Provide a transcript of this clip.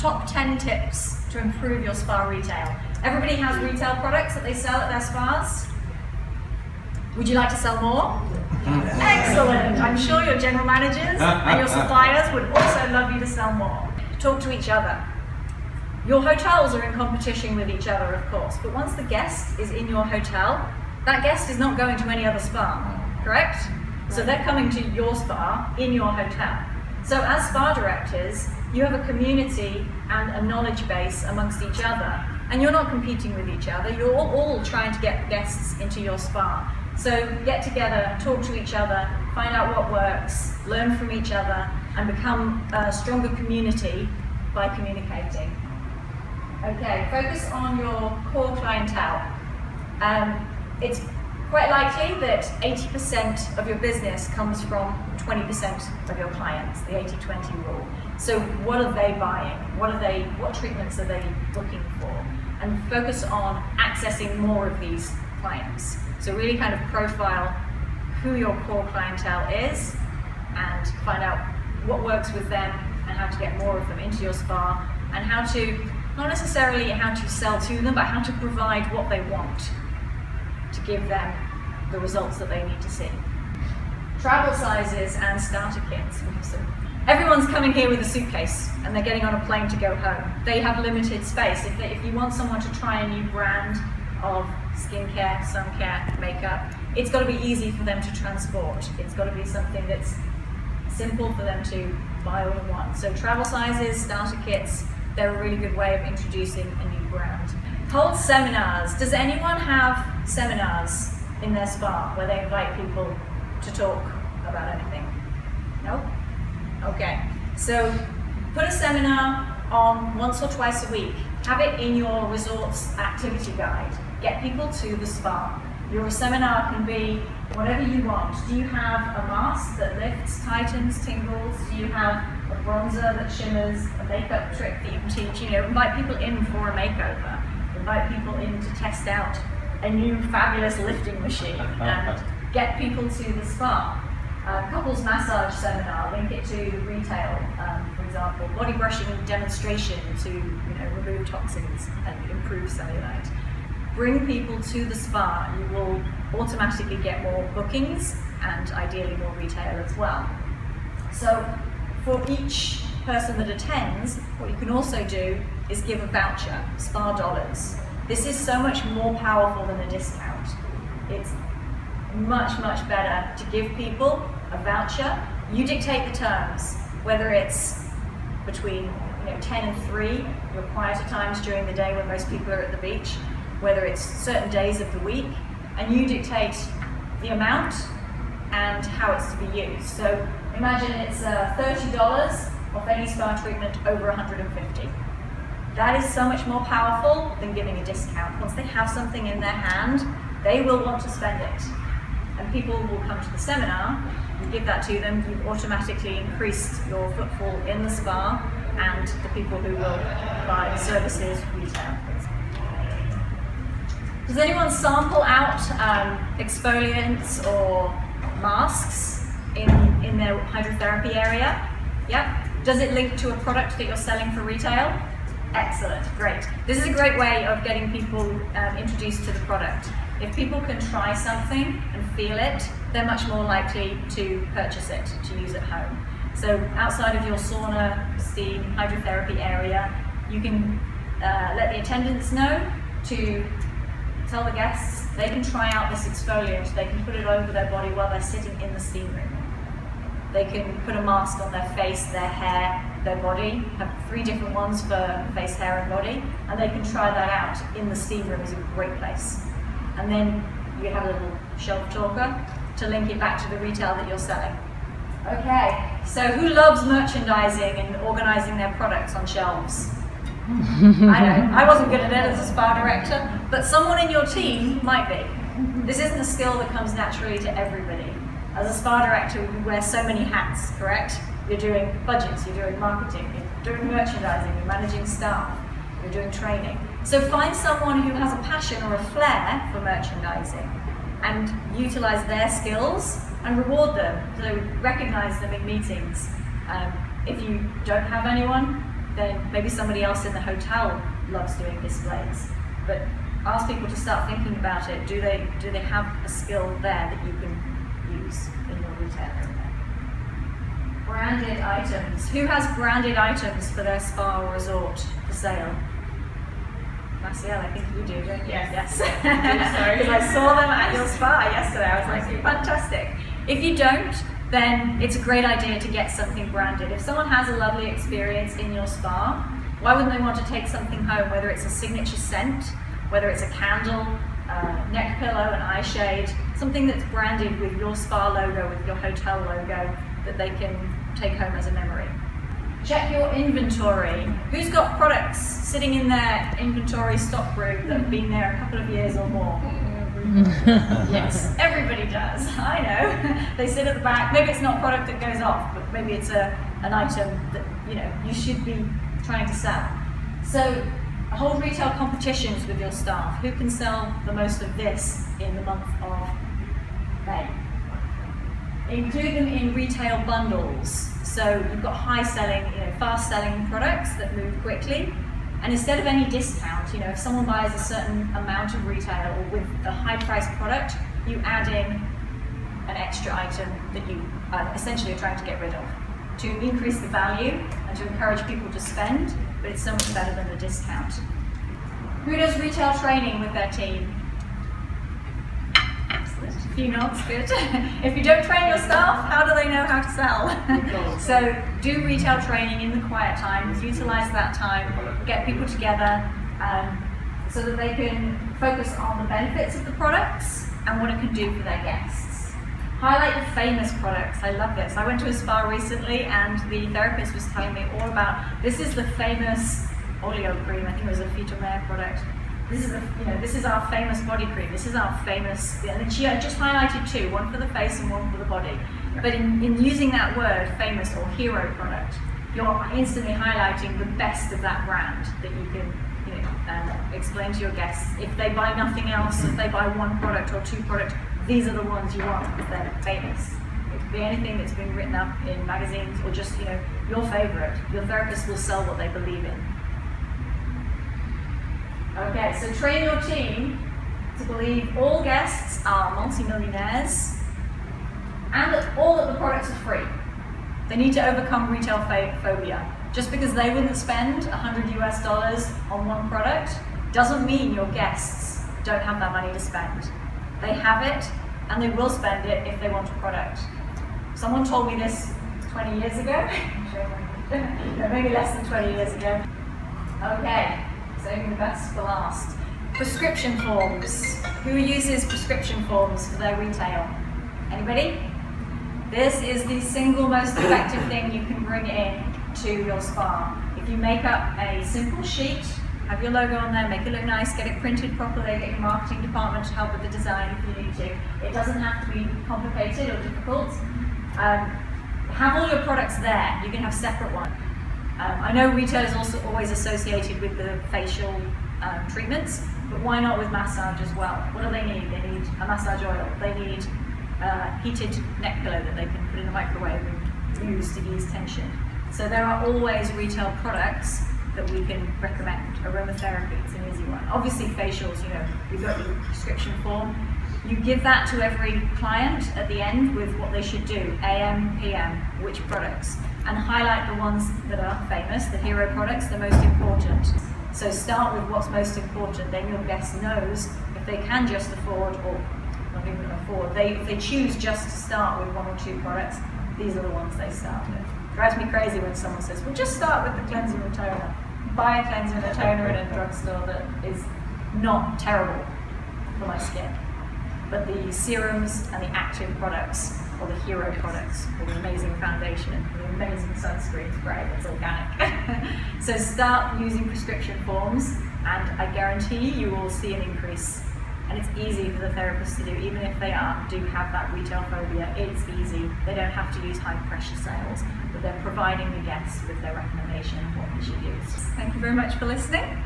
top 10 tips to improve your spa retail. Everybody has retail products that they sell at their spas. Would you like to sell more? Excellent! I'm sure your general managers and your suppliers would also love you to sell more. Talk to each other. Your hotels are in competition with each other, of course, but once the guest is in your hotel, that guest is not going to any other spa, correct? So they're coming to your spa in your hotel. So as spa directors, you have a community and a knowledge base amongst each other, and you're not competing with each other, you're all trying to get guests into your spa. So get together, talk to each other, find out what works, learn from each other, and become a stronger community by communicating. Okay, focus on your core clientele. It's quite likely that 80% of your business comes from 20% of your clients, the 80-20 rule. So what are they buying? What treatments are they looking for? And focus on accessing more of these clients. So really kind of profile who your core clientele is and find out what works with them and how to get more of them into your spa, and how to, not necessarily how to sell to them, but how to provide what they want to give them the results that they need to see. Travel sizes and starter kits. Everyone's coming here with a suitcase and they're getting on a plane to go home. They have limited space. If you want someone to try a new brand of skincare, sun care, makeup, it's got to be easy for them to transport. It's got to be something that's simple for them to buy all in one. So travel sizes, starter kits, they're a really good way of introducing a new brand. Hold seminars. Does anyone have seminars in their spa where they invite people to talk about anything? No? Okay. So put a seminar on once or twice a week. Have it in your resort's activity guide. Get people to the spa. Your seminar can be whatever you want. Do you have a mask that lifts, tightens, tingles? Do you have a bronzer that shimmers, a makeup trick that you can teach? Invite people in for a makeover. Invite people in to test out a new fabulous lifting machine and get people to the spa. Couples massage seminar, link it to retail, for example. Body brushing demonstration to remove toxins and improve cellulite. Bring people to the spa. You will automatically get more bookings and ideally more retail as well. So for each person that attends, what you can also do is give a voucher, spa dollars. This is so much more powerful than a discount. It's much, much better to give people a voucher. You dictate the terms, whether it's between 10 and 3, your quieter times during the day when most people are at the beach, whether it's certain days of the week, and you dictate the amount and how it's to be used. So imagine it's $30 off any spa treatment over $150. That is so much more powerful than giving a discount. Once they have something in their hand, they will want to spend it. And people will come to the seminar, you give that to them, you've automatically increased your footfall in the spa and the people who will buy services retail. Does anyone sample out exfoliants or masks in their hydrotherapy area? Yep. Does it link to a product that you're selling for retail? Excellent, great. This is a great way of getting people introduced to the product. If people can try something and feel it, they're much more likely to purchase it, to use at home. So outside of your sauna, steam, hydrotherapy area, you can let the attendants know to tell the guests they can try out this exfoliant, they can put it over their body while they're sitting in the steam room. They can put a mask on their face, their hair, their body, have 3 different ones for face, hair and body, and they can try that out in the steam room. Is a great place. And then you have a little shelf talker to link it back to the retail that you're selling. Okay, so who loves merchandising and organizing their products on shelves? I know, I wasn't good at it as a spa director, but someone in your team might be. This isn't a skill that comes naturally to everybody. As a spa director, you wear so many hats, correct? You're doing budgets, you're doing marketing, you're doing merchandising, you're managing staff, you're doing training. So find someone who has a passion or a flair for merchandising and utilize their skills and reward them. So recognize them in meetings. If you don't have anyone, then maybe somebody else in the hotel loves doing displays. But ask people to start thinking about it. Do they have a skill there that you can use in your retail area? Branded items. Who has branded items for their spa or resort for sale? Marciel, I think you do, don't you? Yes. Because I saw them at your spa yesterday. I was like, fantastic. If you don't, then it's a great idea to get something branded. If someone has a lovely experience in your spa, why wouldn't they want to take something home, whether it's a signature scent, whether it's a candle, neck pillow, an eye shade, something that's branded with your spa logo, with your hotel logo, that they can take home as a memory. Check your inventory. Who's got products sitting in their inventory stock room that have been there a couple of years or more? Yes, everybody does. I know. They sit at the back. Maybe it's not product that goes off, but maybe it's an item that you should be trying to sell. So hold retail competitions with your staff. Who can sell the most of this in the month of May? Include them in retail bundles. So you've got high selling, fast selling products that move quickly. And instead of any discount, if someone buys a certain amount of retail or with a high priced product, you add in an extra item that you essentially are trying to get rid of to increase the value and to encourage people to spend, but it's so much better than the discount. Who does retail training with their team? Excellent. A few nods, good. If you don't train your staff, how do they know how to sell? So do retail training in the quiet times, utilize that time, get people together so that they can focus on the benefits of the products and what it can do for their guests. Highlight the famous products. I love this. I went to a spa recently and the therapist was telling me all about, this is the famous oleo cream. I think it was a Phytomare product. This is our famous body cream. This is our famous, and she just highlighted two, one for the face and one for the body. But in using that word, famous or hero product, you're instantly highlighting the best of that brand that you can explain to your guests. If they buy nothing else, if they buy one product or two products, these are the ones you want because they're famous. It could be anything that's been written up in magazines or just your favorite. Your therapist will sell what they believe in. Okay, so train your team to believe all guests are multi-millionaires and that all of the products are free. They need to overcome retail phobia. Just because they wouldn't spend $100 US on one product doesn't mean your guests don't have that money to spend. They have it and they will spend it if they want a product. Someone told me this 20 years ago, no, maybe less than 20 years ago. Okay, saving the best for last. Prescription forms. Who uses prescription forms for their retail? Anybody? This is the single most effective thing you can bring in to your spa. If you make up a simple sheet, have your logo on there, make it look nice, get it printed properly, get your marketing department to help with the design if you need to. It doesn't have to be complicated or difficult. Have all your products there. You can have separate ones. I know retail is also always associated with the facial treatments, but why not with massage as well? What do they need? They need a massage oil. They need a heated neck pillow that they can put in the microwave and use to ease tension. So there are always retail products that we can recommend. Aromatherapy, it's an easy one. Obviously facials, you've got your prescription form. You give that to every client at the end with what they should do, AM, PM, which products, and highlight the ones that are famous, the hero products, the most important. So start with what's most important, then your guest knows if they can just afford, or not even afford, if they choose just to start with one or two products, these are the ones they start with. It drives me crazy when someone says, well, just start with the cleanser and toner. Buy a cleanser and a toner in a drugstore that is not terrible for my skin. But the serums and the active products, or the hero products, or the amazing foundation, or the amazing sunscreen, is great, it's organic. So start using prescription forms, and I guarantee you will see an increase. And it's easy for the therapist to do, even if they do have that retail phobia, it's easy. They don't have to use high pressure sales, but they're providing the guests with their recommendation of what they should use. Thank you very much for listening.